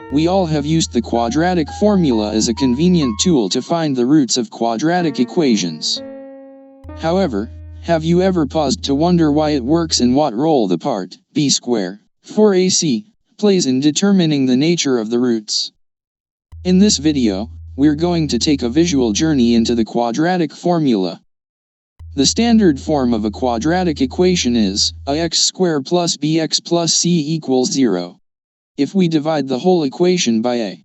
We all have used the quadratic formula as a convenient tool to find the roots of quadratic equations. However, have you ever paused to wonder why it works and what role the part b squared 4ac plays in determining the nature of the roots? In this video, we're going to take a visual journey into the quadratic formula. The standard form of a quadratic equation is ax squared plus bx plus c equals 0. If we divide the whole equation by a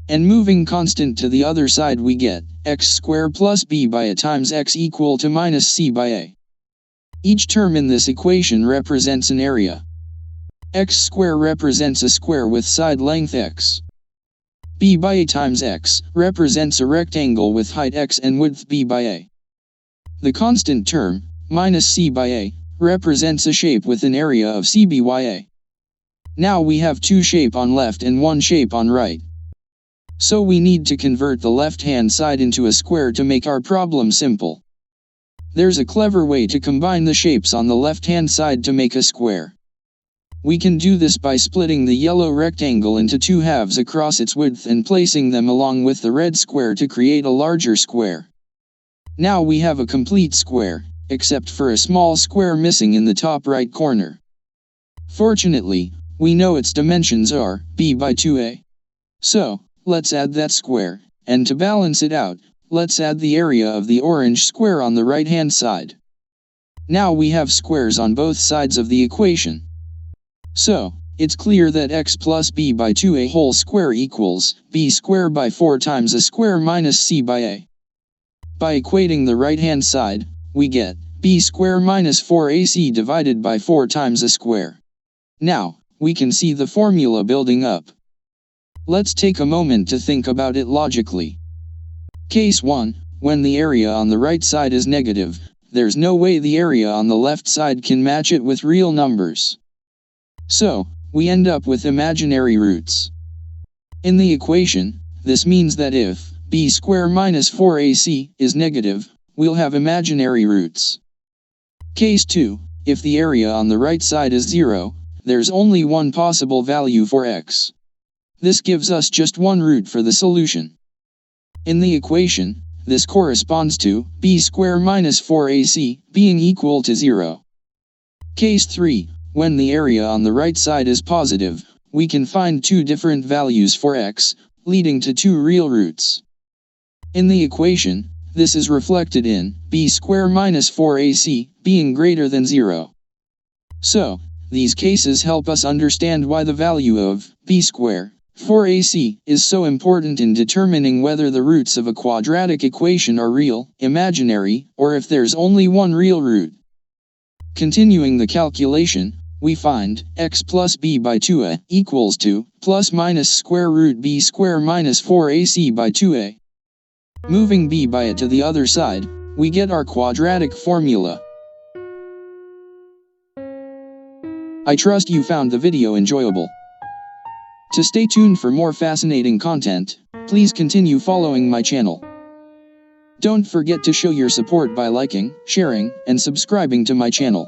and moving constant to the other side, we get x squared plus b by a times x equal to minus c by a. Each term in this equation represents an area. X squared represents a square with side length x. B by a times x represents a rectangle with height x and width b by a. The constant term, minus c by a, represents a shape with an area of cb by a. Now we have two shape on left and one shape on right. So we need to convert the left-hand side into a square to make our problem simple. There's a clever way to combine the shapes on the left-hand side to make a square. We can do this by splitting the yellow rectangle into two halves across its width and placing them along with the red square to create a larger square. Now we have a complete square, except for a small square missing in the top right corner. Fortunately, we know its dimensions are b by 2a. So, let's add that square, and to balance it out, let's add the area of the orange square on the right-hand side. Now we have squares on both sides of the equation. So, it's clear that x plus b by 2a whole square equals b squared by 4 times a square minus c by a. By equating the right-hand side, we get b squared minus 4ac divided by 4 times a square. Now, we can see the formula building up. Let's take a moment to think about it logically. Case 1, when the area on the right side is negative, there's no way the area on the left side can match it with real numbers. So, we end up with imaginary roots. In the equation, this means that if b squared minus 4ac is negative, we'll have imaginary roots. Case 2, if the area on the right side is 0, there's only one possible value for x. This gives us just one root for the solution. In the equation, this corresponds to b squared minus 4ac being equal to 0. Case 3, when the area on the right side is positive, we can find two different values for x, leading to two real roots. In the equation, this is reflected in b squared minus 4ac being greater than 0. So, these cases help us understand why the value of b squared 4ac is so important in determining whether the roots of a quadratic equation are real, imaginary, or if there's only one real root. Continuing the calculation, we find x plus b by 2a equals to plus minus square root b squared minus 4ac by 2a. Moving b by a to the other side, we get our quadratic formula. I trust you found the video enjoyable. To stay tuned for more fascinating content, please continue following my channel. Don't forget to show your support by liking, sharing, and subscribing to my channel.